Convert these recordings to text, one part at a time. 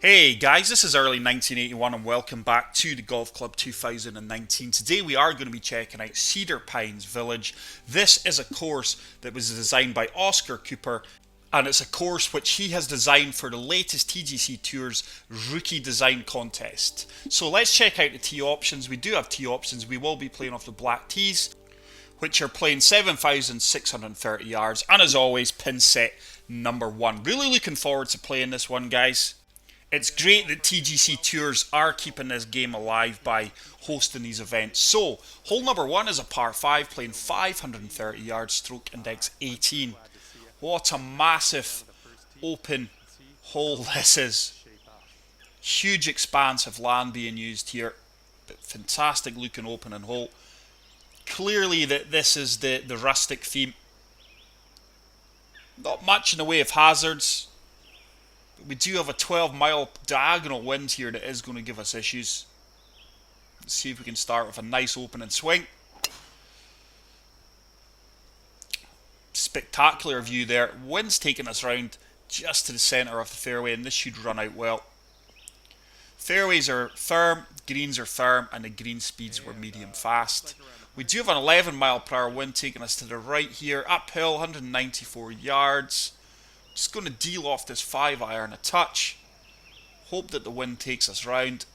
Hey guys, this is early 1981 and welcome back to the Golf Club 2019. Today we are going to be checking out Cedar Pines Village. This is a course that was designed by Oscar Cooper, and it's a course which he has designed for the latest TGC Tours Rookie Design Contest. So let's check out the tee options. We do have tee options. We will be playing off the black tees, which are playing 7,630 yards, and as always, pin set number 1. Really looking forward to playing this one, guys. It's great that TGC Tours are keeping this game alive by hosting these events. So, hole number 1 is a par 5, playing 530 yards, stroke index 18. What a massive open hole this is. Huge expanse of land being used here. But fantastic looking opening hole. Clearly that this is the rustic theme. Not much in the way of hazards. We do have a 12-mile diagonal wind here that is going to give us issues. Let's see if we can start with a nice opening swing. Spectacular view there. Wind's taking us round just to the centre of the fairway, and this should run out well. Fairways are firm, greens are firm, and the green speeds were medium fast. We do have an 11-mile-per-hour wind taking us to the right here. Uphill, 194 yards. Just going to deal off this 5-iron a touch. Hope that the wind takes us round.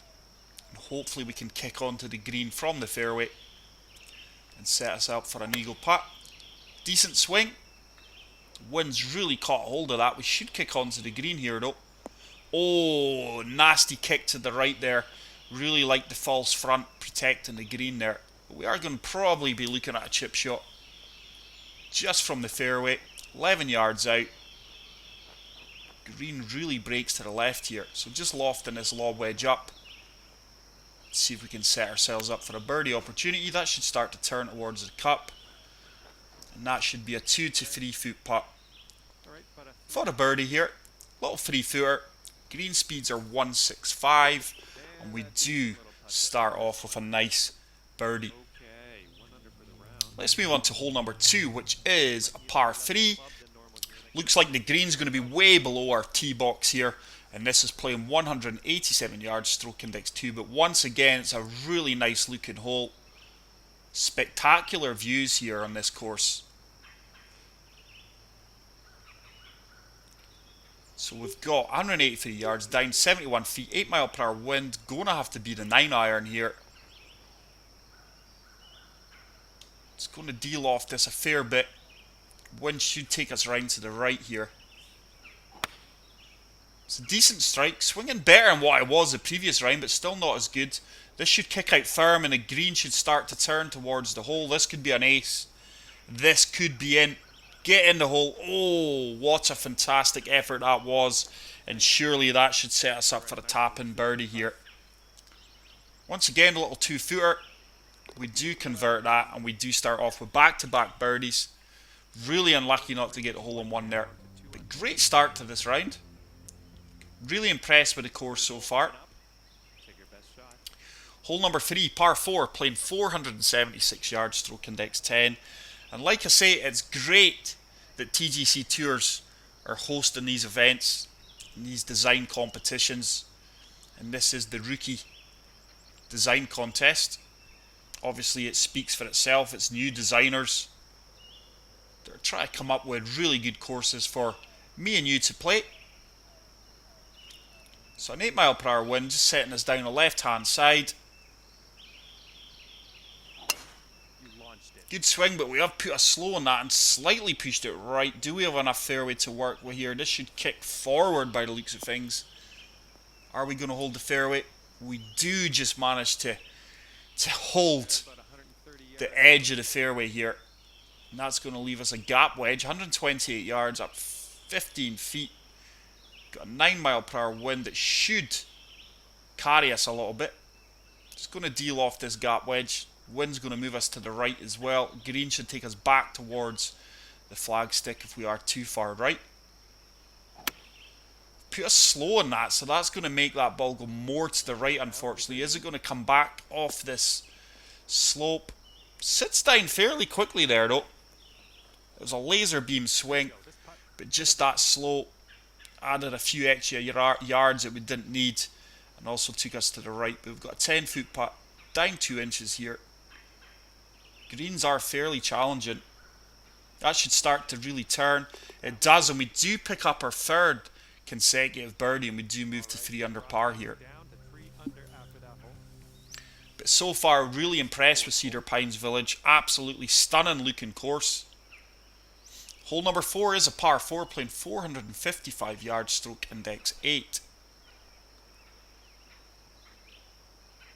And hopefully we can kick onto the green from the fairway and set us up for an eagle putt. Decent swing. Wind's really caught hold of that. We should kick onto the green here though. Oh, nasty kick to the right there. Really like the false front protecting the green there. But we are going to probably be looking at a chip shot. Just from the fairway. 11 yards out. Green really breaks to the left here, so just lofting this lob wedge up. Let's see if we can set ourselves up for a birdie opportunity. That should start to turn towards the cup, and that should be a 2 to 3 foot putt for a birdie here. Little 3-footer. Green speeds are 165, and we do start off with a nice birdie. Let's move on to hole number 2, which is a par 3. Looks like the green's going to be way below our tee box here, and this is playing 187 yards, stroke index 2, but once again it's a really nice looking hole. Spectacular views here on this course. So we've got 183 yards down, 71 feet, 8-mile-per-hour wind. Going to have to be the 9-iron here. It's going to deal off this a fair bit. Wind should take us round to the right here. It's a decent strike. Swinging better than what it was the previous round, but still not as good. This should kick out firm, and the green should start to turn towards the hole. This could be an ace. This could be in. Get in the hole. Oh, what a fantastic effort that was. And surely that should set us up for a tap-in birdie here. Once again, a little 2-footer. We do convert that, and we do start off with back-to-back birdies. Really unlucky not to get a hole in one there. But great start to this round. Really impressed with the course so far. Hole number 3, par 4, playing 476 yards, stroke index 10. And like I say, it's great that TGC Tours are hosting these events, and these design competitions. And this is the Rookie Design Contest. Obviously it speaks for itself. It's new designers. They're trying to come up with really good courses for me and you to play. So an 8-mile-per-hour wind, just setting us down the left-hand side. Good swing, but we have put a slow on that and slightly pushed it right. Do we have enough fairway to work with here? This should kick forward by the looks of things. Are we going to hold the fairway? We do just manage to hold the edge of the fairway here. And that's going to leave us a gap wedge, 128 yards up 15 feet. Got a 9-mile-per-hour wind that should carry us a little bit. Just going to deal off this gap wedge. Wind's going to move us to the right as well. Green should take us back towards the flagstick if we are too far right. Put a slow on that, so that's going to make that ball go more to the right, unfortunately. Is it going to come back off this slope? Sits down fairly quickly there, though. It was a laser beam swing, but just that slow. Added a few extra yards that we didn't need, and also took us to the right. But we've got a 10-foot putt, down 2 inches here. Greens are fairly challenging. That should start to really turn. It does, and we do pick up our third consecutive birdie, and we do move to 3 under par here. But so far, really impressed with Cedar Pines Village. Absolutely stunning looking course. Hole number 4 is a par 4, playing 455 yards, stroke index 8.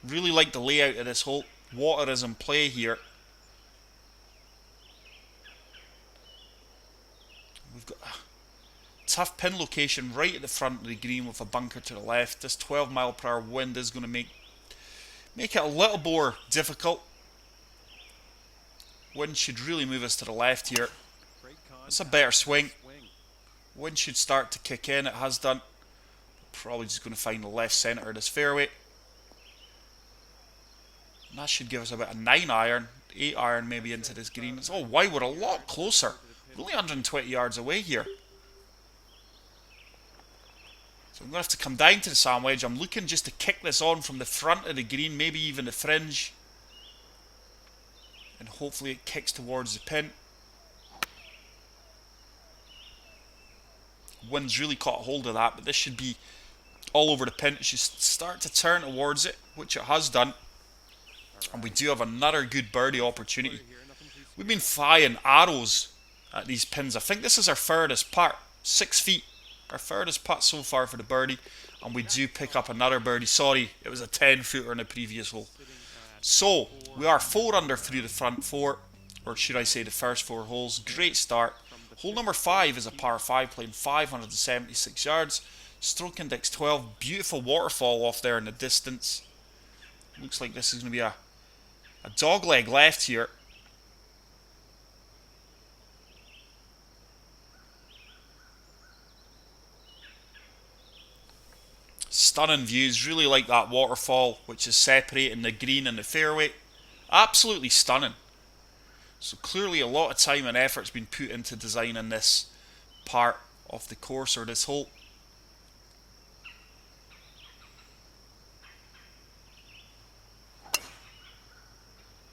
Really like the layout of this hole. Water is in play here. We've got a tough pin location right at the front of the green with a bunker to the left. This 12-mile-per-hour wind is going to make it a little more difficult. Wind should really move us to the left here. It's a better swing. Wind should start to kick in. It has done. Probably just going to find the left centre of this fairway. And that should give us about a 9 iron, 8 iron maybe into this green. Oh wow, we're a lot closer. We're only 120 yards away here. So I'm going to have to come down to the sand wedge. I'm looking just to kick this on from the front of the green, maybe even the fringe. And hopefully it kicks towards the pin. Wind's really caught hold of that, but this should be all over the pin. It should start to turn towards it, which it has done. And we do have another good birdie opportunity. We've been firing arrows at these pins. I think this is our furthest putt, 6 feet. Our furthest putt so far for the birdie. And we do pick up another birdie. Sorry, it was a 10-footer in the previous hole. So, we are 4 under through the front 4. Or should I say the first 4 holes. Great start. Hole number 5 is a par 5, playing 576 yards. Stroke index 12. Beautiful waterfall off there in the distance. Looks like this is going to be a dog leg left here. Stunning views. Really like that waterfall, which is separating the green and the fairway. Absolutely stunning. So clearly a lot of time and effort's been put into designing this part of the course, or this hole.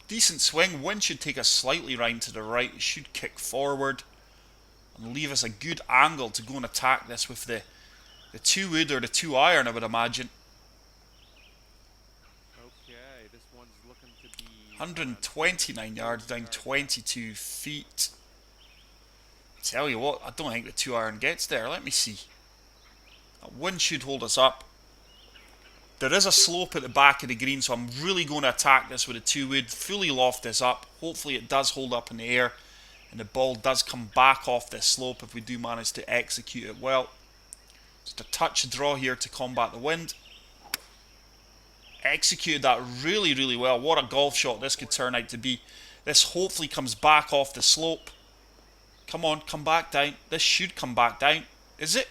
Decent swing. Wind should take us slightly round to the right. It should kick forward and leave us a good angle to go and attack this with the 2-wood or the 2-iron, I would imagine. Okay, this one's looking to be 129 yards, down 22 feet. Tell you what, I don't think the 2-iron gets there. Let me see. That wind should hold us up. There is a slope at the back of the green, so I'm really going to attack this with a 2-wood. Fully loft this up. Hopefully it does hold up in the air, and the ball does come back off this slope if we do manage to execute it well. Just a touch of draw here to combat the wind. Executed that really, really well. What a golf shot this could turn out to be. This hopefully comes back off the slope. Come on, come back down. This should come back down. Is it?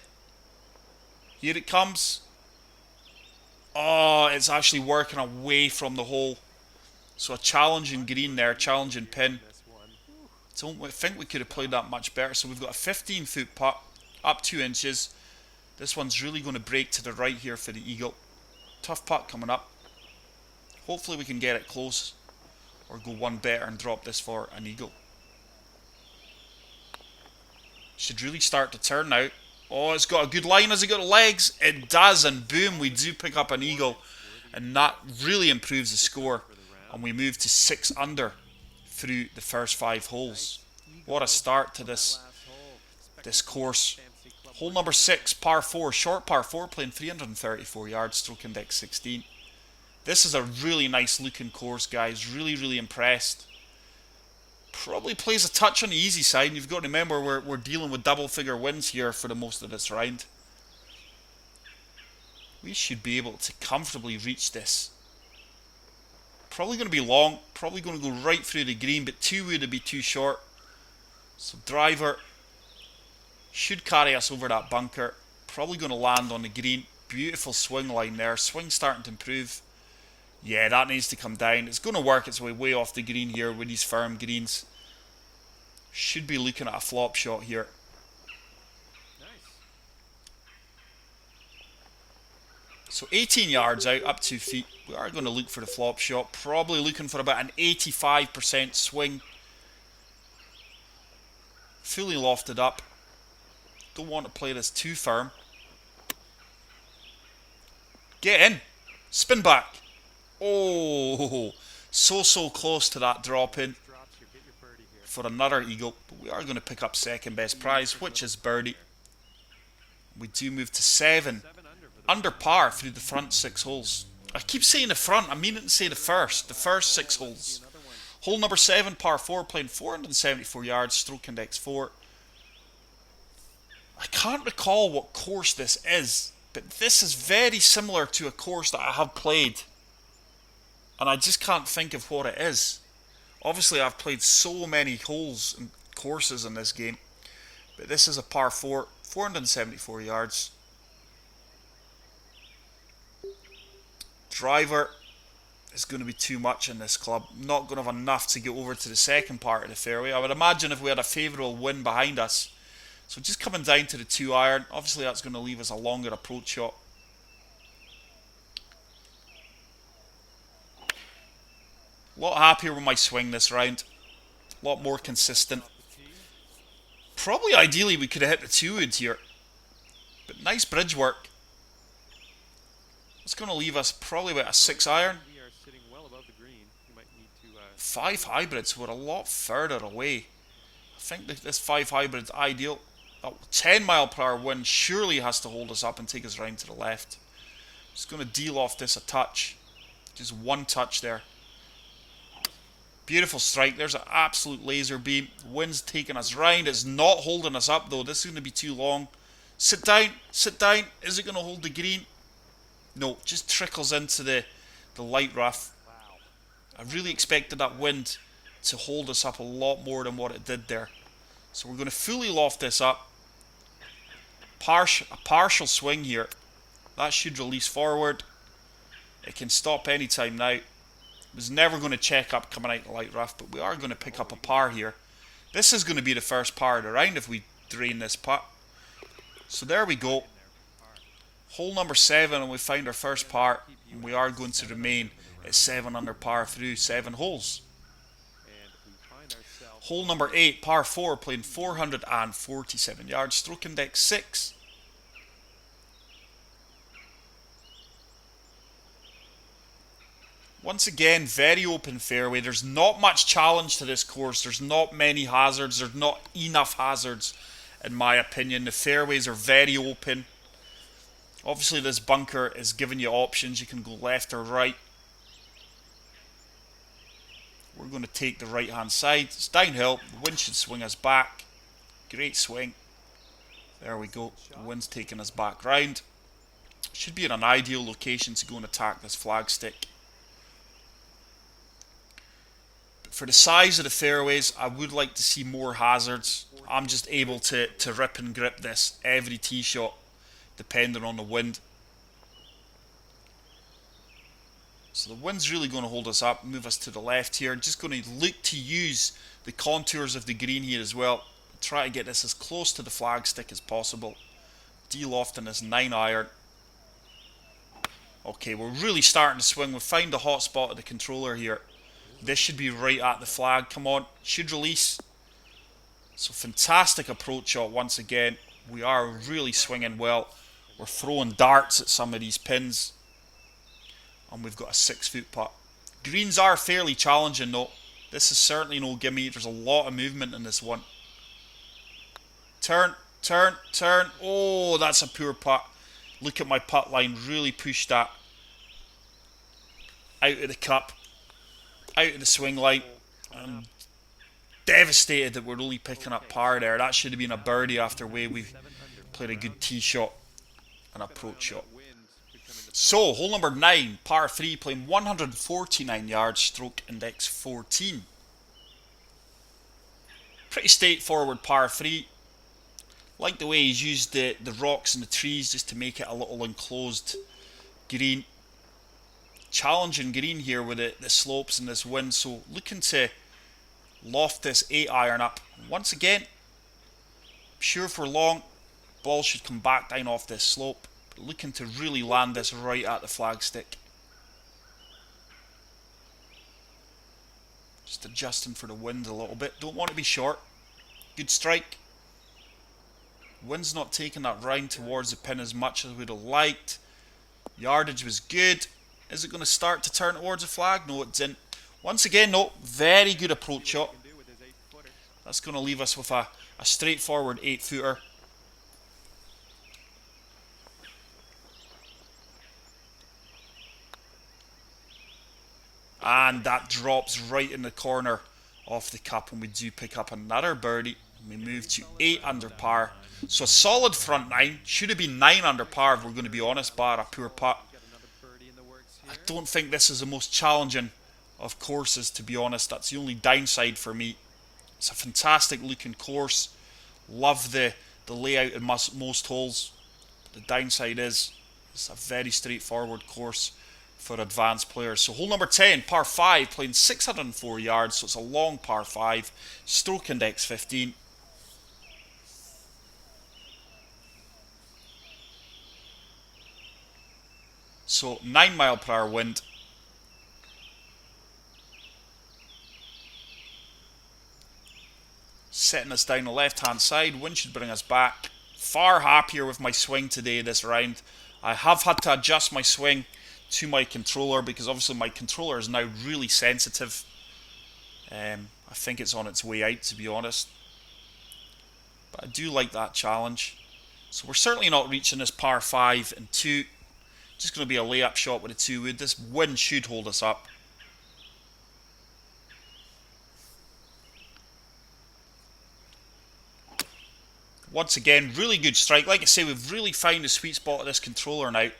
Here it comes. Oh, it's actually working away from the hole. So a challenging green there, challenging pin. Don't think we could have played that much better. So we've got a 15-foot putt, up 2 inches. This one's really going to break to the right here for the eagle. Tough putt coming up. Hopefully we can get it close, or go one better and drop this for an eagle. Should really start to turn now. Oh, it's got a good line. Has it got legs? It does, and boom, we do pick up an eagle. And that really improves the score. And we move to 6 under through the first 5 holes. What a start to this course. Hole number 6, par 4, short par 4, playing 334 yards, stroke index 16. This is a really nice looking course, guys. Really, really impressed. Probably plays a touch on the easy side. And you've got to remember we're dealing with double figure wins here for the most of this round. We should be able to comfortably reach this. Probably going to be long. Probably going to go right through the green, but 2 would be too short. So driver should carry us over that bunker. Probably going to land on the green. Beautiful swing line there. Swing starting to improve. Yeah, that needs to come down. It's going to work its way off the green here with these firm greens. Should be looking at a flop shot here. So 18 yards out, up 2 feet. We are going to look for the flop shot. Probably looking for about an 85% swing. Fully lofted up. Don't want to play this too firm. Get in. Spin back. Oh, so close to that drop in for another eagle. But we are going to pick up second best prize, which is birdie. We do move to 7. Under par through the front 6 holes. I keep saying the front, I mean it to say the first 6 holes. Hole number 7, par 4, playing 474 yards, stroke index 4. I can't recall what course this is, but this is very similar to a course that I have played. And I just can't think of what it is. Obviously I've played so many holes and courses in this game. But this is a par 4, 474 yards. Driver is going to be too much in this club. Not going to have enough to get over to the second part of the fairway. I would imagine if we had a favourable wind behind us. So just coming down to the 2 iron. Obviously that's going to leave us a longer approach shot. A lot happier with my swing this round. A lot more consistent. Probably ideally we could have hit the 2 wood here. But nice bridge work. It's going to leave us probably about a 6 iron. 5 hybrids were a lot further away. I think that this 5 hybrid is ideal. That 10 mile per hour wind surely has to hold us up and take us round to the left. Just going to de-loft this a touch. Just one touch there. Beautiful strike. There's an absolute laser beam. Wind's taking us round. It's not holding us up though. This is going to be too long. Sit down. Sit down. Is it going to hold the green? No, just trickles into the light rough. I really expected that wind to hold us up a lot more than what it did there. So we're going to fully loft this up. A partial swing here. That should release forward. It can stop anytime now. It was never going to check up coming out the light rough, but we are going to pick up a par here. This is going to be the first par of the round if we drain this putt. So there we go. Hole number 7 and we find our first par, and we are going to remain at 7 under par through 7 holes. Hole number 8, par 4, playing 447 yards, stroke index 6. Once again, very open fairway. There's not much challenge to this course. There's not many hazards. There's not enough hazards, in my opinion. The fairways are very open. Obviously this bunker is giving you options. You can go left or right. We're going to take the right hand side. It's downhill. The wind should swing us back. Great swing. There we go. The wind's taking us back round. Should be in an ideal location to go and attack this flagstick. But for the size of the fairways, I would like to see more hazards. I'm just able to rip and grip this every tee shot, depending on the wind. So the wind's really going to hold us up, move us to the left here. Just going to look to use the contours of the green here as well. Try to get this as close to the flagstick as possible. De-lofting this 9 iron. Okay, we're really starting to swing. We've found the hot spot of the controller here. This should be right at the flag. Come on, should release. So fantastic approach shot once again. We are really swinging well. We're throwing darts at some of these pins. And we've got a 6-foot putt. Greens are fairly challenging though. This is certainly no gimme. There's a lot of movement in this one. Turn, turn, turn. Oh, that's a poor putt. Look at my putt line. Really pushed that out of the cup. Out of the swing line. I'm devastated that we're only picking up par there. That should have been a birdie after we played a good tee shot and approach shot. So, hole number 9, par 3, playing 149 yards, stroke index 14. Pretty straightforward par 3. Like the way he's used the rocks and the trees just to make it a little enclosed green. Challenging green here with the slopes and this wind, so looking to loft this 8 iron up. Once again, sure for long, ball should come back down off this slope. But looking to really land this right at the flagstick. Just adjusting for the wind a little bit. Don't want to be short. Good strike. Wind's not taking that round towards the pin as much as we'd have liked. Yardage was good. Is it going to start to turn towards the flag? No, it didn't. Once again, no. Very good approach shot. That's going to leave us with a straightforward 8-footer. And that drops right in the corner of the cup, and we do pick up another birdie. We move to 8 under par. So a solid front 9. Should have been 9 under par if we're going to be honest, bar a poor putt. I don't think this is the most challenging of courses, to be honest. That's the only downside for me. It's a fantastic looking course. Love the layout in most holes. The downside is it's a very straightforward course for advanced players. So hole number 10, par 5, playing 604 yards, so it's a long par 5, stroke index 15. So 9 mile per hour wind. Setting us down the left hand side, wind should bring us back. Far happier with my swing today this round. I have had to adjust my swing to my controller because obviously my controller is now really sensitive. I think it's on its way out, to be honest. But I do like that challenge. So we're certainly not reaching this par 5 and 2. Just going to be a layup shot with a 2-wood. This wind should hold us up. Once again, really good strike. Like I say, we've really found the sweet spot of this controller now.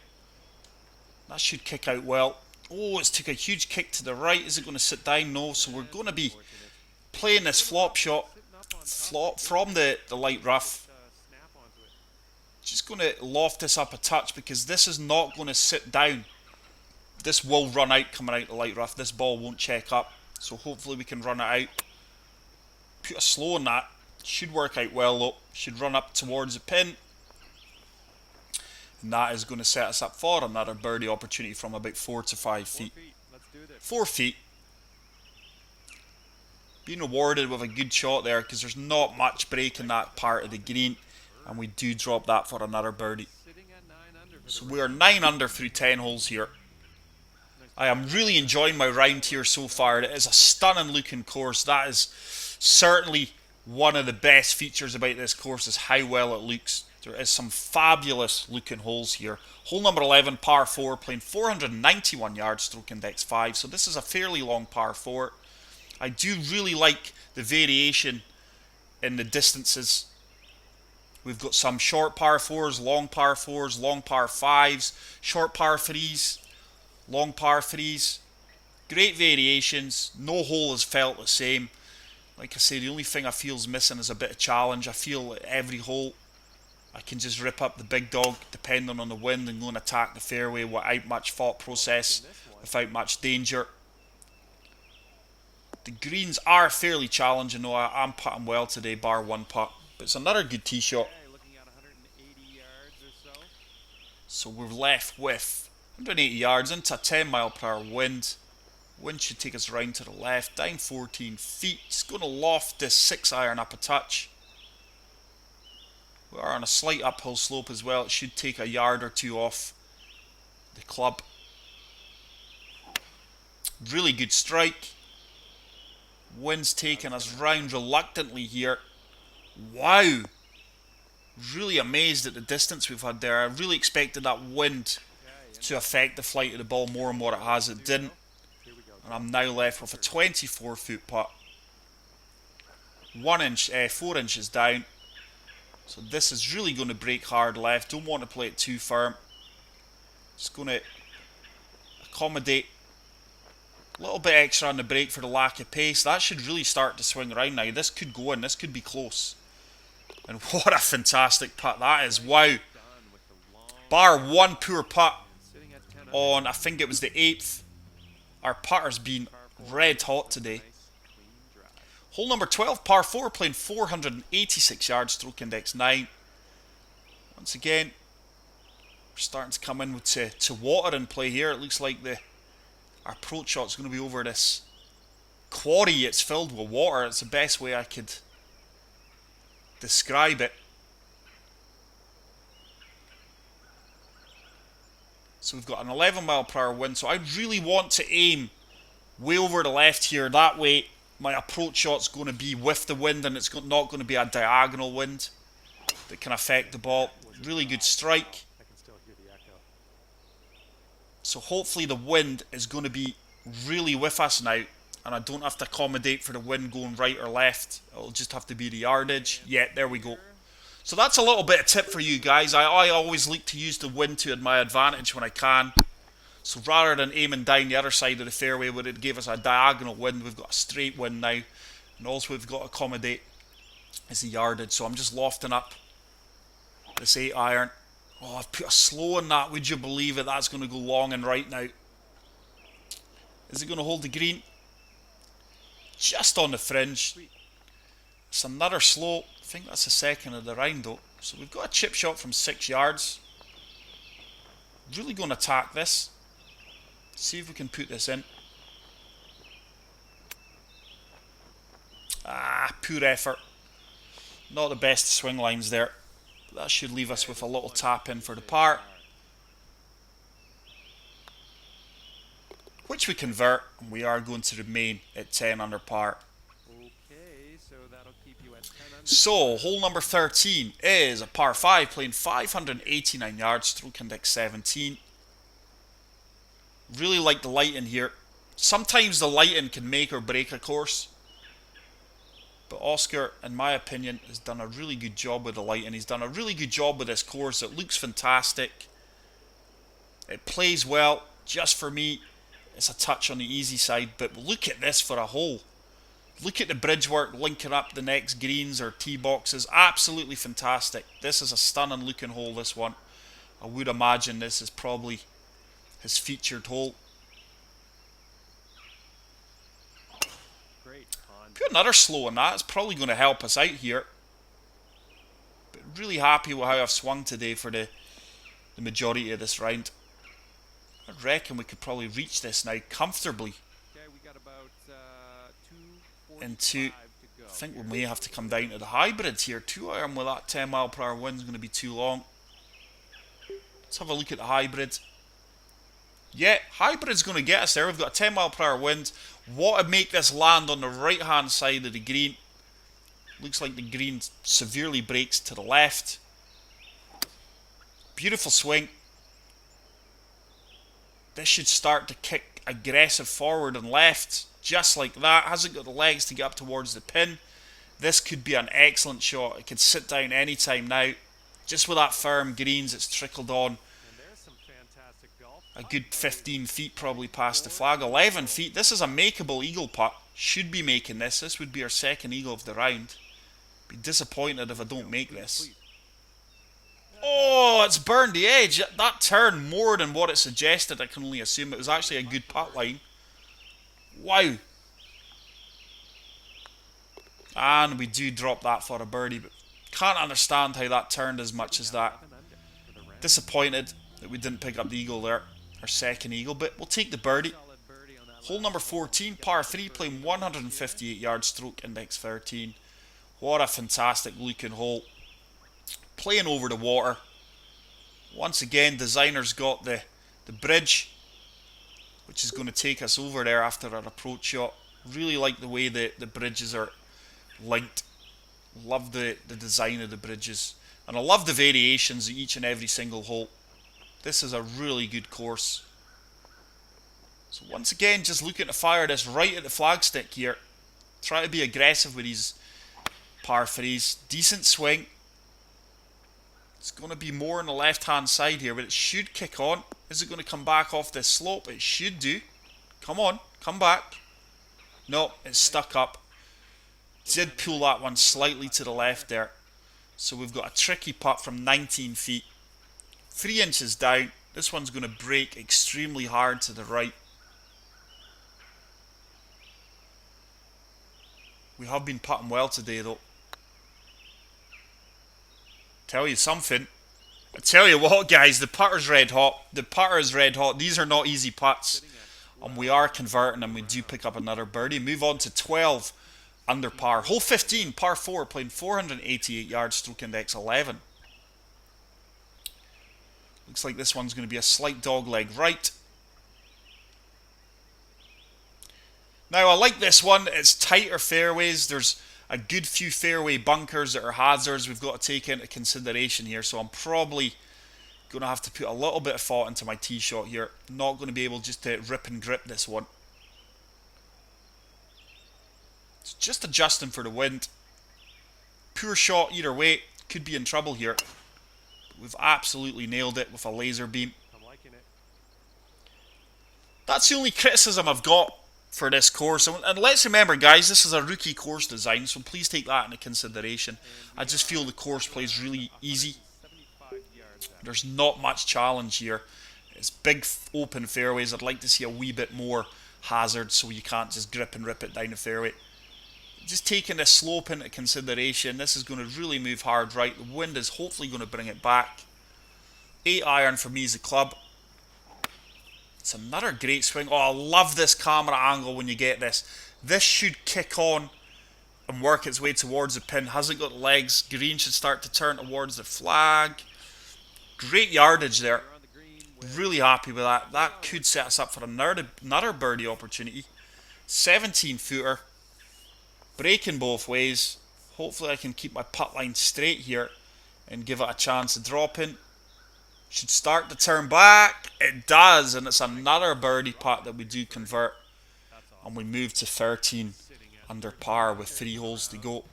That should kick out well. Oh, it's took a huge kick to the right. Is it going to sit down? No. So we're going to be playing this flop shot from the light rough. Just going to loft this up a touch because this is not going to sit down. This will run out coming out the light rough. This ball won't check up. So hopefully we can run it out. Put a slow on that. Should work out well though. Should run up towards the pin. And that is going to set us up for another birdie opportunity from about 4 to 5 feet. 4 feet. Being rewarded with a good shot there because there's not much break in that part of the green. And we do drop that for another birdie. So we are 9 under through 10 holes here. I am really enjoying my round here so far. It is a stunning looking course. That is certainly one of the best features about this course is how well it looks. There is some fabulous looking holes here. Hole number 11, par 4, playing 491 yards, stroke index 5. So this is a fairly long par 4. I do really like the variation in the distances. We've got some short par 4s, long par 4s, long par 5s, short par 3s, long par 3s. Great variations. No hole has felt the same. Like I say, the only thing I feel is missing is a bit of challenge. I feel at every hole I can just rip up the big dog depending on the wind and go and attack the fairway without much thought process, without much danger. The greens are fairly challenging though. I'm putting well today, bar one putt. But it's another good tee shot. So we're left with 180 yards into a 10 mile per hour wind. Wind should take us round to the left, down 14 feet. It's going to loft this 6-iron up a touch. We are on a slight uphill slope as well. It should take a yard or 2 off the club. Really good strike. Wind's taking us round reluctantly here. Wow. Really amazed at the distance we've had there. I really expected that wind to affect the flight of the ball more than what it has. It didn't. And I'm now left with a 24-foot putt. 4 inches down. So this is really going to break hard left. Don't want to play it too firm. Just going to accommodate a little bit extra on the brake for the lack of pace. That should really start to swing around now. This could go in. This could be close. And what a fantastic putt that is. Wow. Bar one poor putt on, I think it was the 8th. Our putter's been red hot today. Hole number 12, par 4, playing 486 yards, stroke index 9. Once again, starting to come in to water and play here. It looks like our approach shot's going to be over this quarry. It's filled with water. It's the best way I could describe it. So we've got an 11 mile per hour wind. So I really want to aim way over the left here. That way my approach shot's going to be with the wind, and it's not going to be a diagonal wind that can affect the ball. Really good strike. So hopefully the wind is going to be really with us now, and I don't have to accommodate for the wind going right or left. It'll just have to be the yardage. Yeah, there we go. So that's a little bit of tip for you guys. I always like to use the wind to my advantage when I can. So rather than aiming down the other side of the fairway where it gave us a diagonal wind, we've got a straight wind now. And also we've got to accommodate is the yardage. So I'm just lofting up this 8 iron. Oh, I've put a slow in that. Would you believe it? That's going to go long and right now. Is it going to hold the green? Just on the fringe. It's another slow. I think that's the second of the round though. So we've got a chip shot from 6 yards. Really going to attack this. See if we can put this in. Poor effort. Not the best swing lines there. But that should leave us with a little tap in for the par, which we convert, and we are going to remain at 10 under par. Okay, so that'll keep you at 10 under. So, hole number 13 is a par 5, playing 589 yards, stroke index 17. Really like the lighting here. Sometimes the lighting can make or break a course, but Oscar, in my opinion, has done a really good job with the lighting. He's done a really good job with this course. It looks fantastic. It plays well. Just for me, it's a touch on the easy side, but look at this for a hole. Look at the bridge work linking up the next greens or tee boxes. Absolutely fantastic. This is a stunning looking hole, this one. I would imagine this is probably his featured hole. Great. Put another slow on that. It's probably going to help us out here. But really happy with how I've swung today for the majority of this round. I reckon we could probably reach this now comfortably. Okay, we got about 2:45 Into, to go. I think we may have to come down to the hybrids here. 2 iron with that 10 mile per hour wind is going to be too long. Let's have a look at the hybrid. Yeah, hybrid's going to get us there. We've got a 10 mile per hour wind. Want to make this land on the right hand side of the green. Looks like the green severely breaks to the left. Beautiful swing. This should start to kick aggressive forward and left. Just like that. Hasn't got the legs to get up towards the pin. This could be an excellent shot. It could sit down anytime now. Just with that firm greens, it's trickled on. A good 15 feet probably past the flag. 11 feet. This is a makeable eagle putt. Should be making this. This would be our second eagle of the round. Be disappointed if I don't make this. Oh, it's burned the edge. That turned more than what it suggested. I can only assume it was actually a good putt line. Wow. And we do drop that for a birdie, but can't understand how that turned as much as that. Disappointed that we didn't pick up the eagle there. Our second eagle, but we'll take the birdie. Hole number 14, par 3, playing 158 yards, stroke index 13. What a fantastic looking hole. Playing over the water. Once again, designer's got the bridge, which is going to take us over there after our approach shot. Really like the way the bridges are linked. Love the design of the bridges. And I love the variations of each and every single hole. This is a really good course. So once again, just looking to fire this right at the flagstick here. Try to be aggressive with these par 3s. Decent swing. It's going to be more on the left hand side here, but it should kick on. Is it going to come back off this slope? It should do. Come on, come back. No, it's stuck up. Did pull that one slightly to the left there. So we've got a tricky putt from 19 feet. 3 inches down. This one's going to break extremely hard to the right. We have been putting well today though. Tell you something. I tell you what, guys, the putter's red hot. The putter is red hot. These are not easy putts. And we are converting, and we do pick up another birdie. Move on to 12 under par. Hole 15, par 4, playing 488 yards, stroke index 11. Looks like this one's going to be a slight dog leg right. Now, I like this one. It's tighter fairways. There's a good few fairway bunkers that are hazards we've got to take into consideration here. So I'm probably going to have to put a little bit of thought into my tee shot here. Not going to be able just to rip and grip this one. It's just adjusting for the wind. Poor shot either way. Could be in trouble here. We've absolutely nailed it with a laser beam. I'm liking it. That's the only criticism I've got for this course. And let's remember, guys, this is a rookie course design, so please take that into consideration. I just feel the course plays really easy. There's not much challenge here. It's big open fairways. I'd like to see a wee bit more hazard so you can't just grip and rip it down the fairway. Just taking the slope into consideration, this is going to really move hard right. The wind is hopefully going to bring it back. 8 iron for me is the club. It's another great swing. Oh, I love this camera angle when you get this. This should kick on and work its way towards the pin. Hasn't got legs. Green should start to turn towards the flag. Great yardage there. Really happy with that. That could set us up for another birdie opportunity. 17 footer. Breaking both ways. Hopefully I can keep my putt line straight here and give it a chance of dropping. Should start to turn back. It does, and it's another birdie putt that we do convert. And we move to 13 under par with 3 holes to go.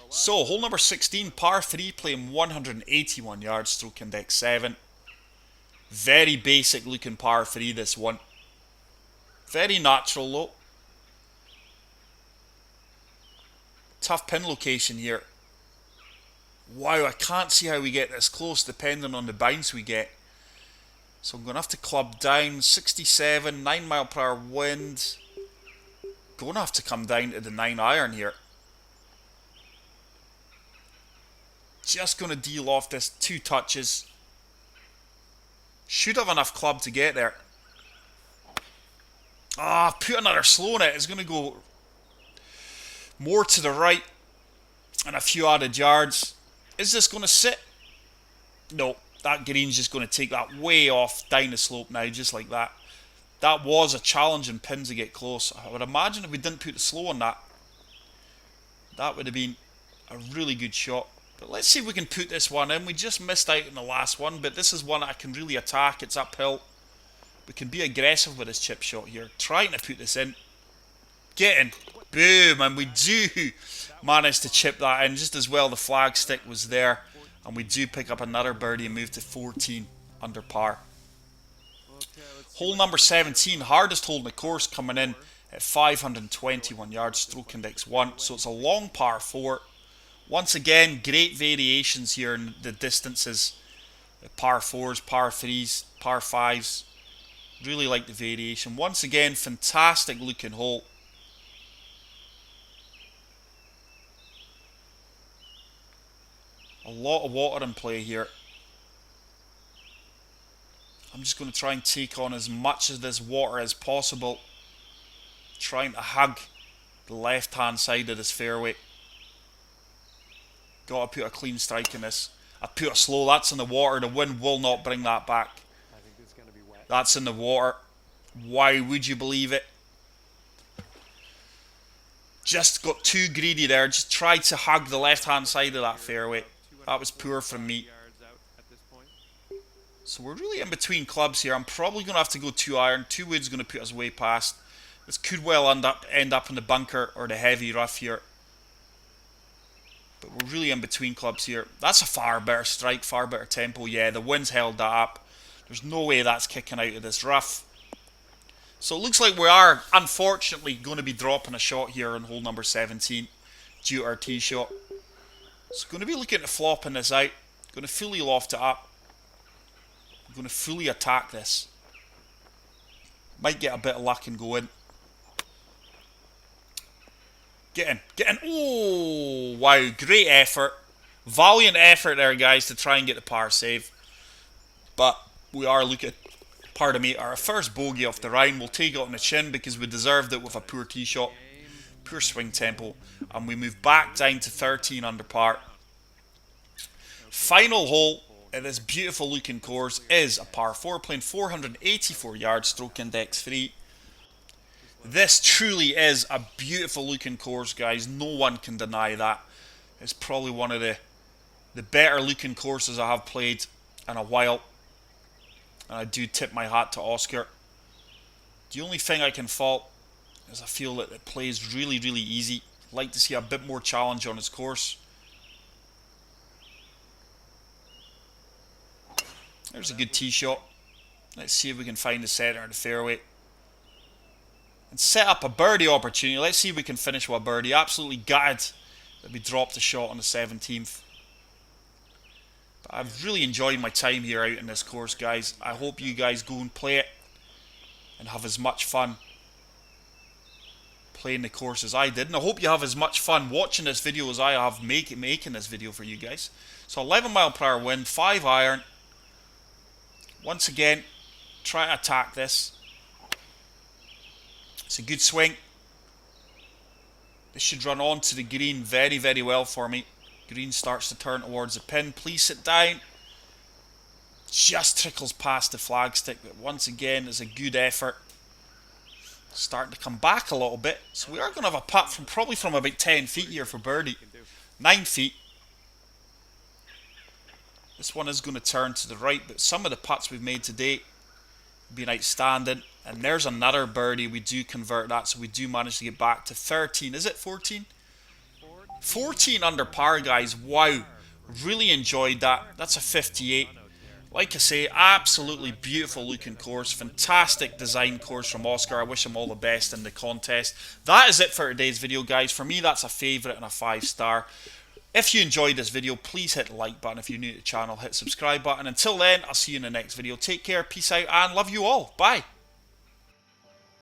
So, hole number 16, par 3, playing 181 yards, stroke index 7. Very basic looking par 3, this one. Very natural though. Tough pin location here. Wow, I can't see how we get this close depending on the bounce we get. So I'm going to have to club down. 67, 9 mile per hour wind. Going to have to come down to the 9 iron here. Just going to deal off this 2 touches. Should have enough club to get there. Ah, put another slow in it. It's going to go more to the right. And a few added yards. Is this going to sit? No, that green's just going to take that way off down the slope now, just like that. That was a challenging pin to get close. I would imagine if we didn't put the slow on that, that would have been a really good shot. But let's see if we can put this one in. We just missed out in the last one, but this is one I can really attack. It's uphill. We can be aggressive with this chip shot here. Trying to put this in. Get in. Boom, and we do manage to chip that in just as well. The flag stick was there, and we do pick up another birdie and move to 14 under par. Hole number 17, hardest hole in the course, coming in at 521 yards, stroke index 1. So it's a long par 4. Once again, great variations here in the distances. The par 4s, par 3s, par 5s. Really like the variation. Once again, fantastic looking hole. A lot of water in play here. I'm just going to try and take on as much of this water as possible. Trying to hug the left hand side of this fairway. Got to put a clean strike in this. I put a slow, that's in the water. The wind will not bring that back. I think it's going to be wet. That's in the water. Why would you believe it? Just got too greedy there. Just tried to hug the left hand side of that fairway. That was poor from me. So we're really in between clubs here. I'm probably going to have to go 2 iron. 2 wood's going to put us way past. This could well end up in the bunker or the heavy rough here. But we're really in between clubs here. That's a far better strike, far better tempo. Yeah, the wind's held that up. There's no way that's kicking out of this rough. So it looks like we are, unfortunately, going to be dropping a shot here on hole number 17 due to our tee shot. So going to be looking at flopping this out. Going to fully loft it up. I'm going to fully attack this. Might get a bit of luck and go in. Get in. Get in. Oh, wow. Great effort. Valiant effort there, guys, to try and get the par save. But we are looking, pardon me, our first bogey off the Rhine. We'll take it on the chin because we deserved it with a poor tee shot, poor swing tempo, and we move back down to 13 under par. Final hole at this beautiful looking course is a par 4, playing 484 yards, stroke index 3. This truly is a beautiful looking course, guys. No one can deny that. It's probably one of the better looking courses I have played in a while. And I do tip my hat to Oscar. The only thing I can fault is I feel that it plays really, really easy. I'd like to see a bit more challenge on its course. There's a good tee shot. Let's see if we can find the centre of the fairway and set up a birdie opportunity. Let's see if we can finish with a birdie. Absolutely gutted that we dropped the shot on the 17th. But I've really enjoyed my time here out in this course, guys. I hope you guys go and play it and have as much fun playing the course as I did. And I hope you have as much fun watching this video as I have making this video for you guys. So 11 mile per hour wind, 5 iron. Once again, try to attack this. It's a good swing. This should run onto the green very, very well for me. Green starts to turn towards the pin. Please sit down. Just trickles past the flagstick, but once again, it's a good effort. Starting to come back a little bit. So we are going to have a putt from probably from about 10 feet here for birdie. 9 feet. This one is going to turn to the right, but some of the putts we've made today have been outstanding. And there's another birdie. We do convert that, so we do manage to get back to 13. Is it 14? 14 under par, guys. Wow. Really enjoyed that. That's a 58. Like I say, absolutely beautiful looking course. Fantastic design course from Oscar. I wish him all the best in the contest. That is it for today's video, guys. For me, that's a favourite and a 5-star. If you enjoyed this video, please hit the like button. If you're new to the channel, hit the subscribe button. Until then, I'll see you in the next video. Take care, peace out, and love you all. Bye.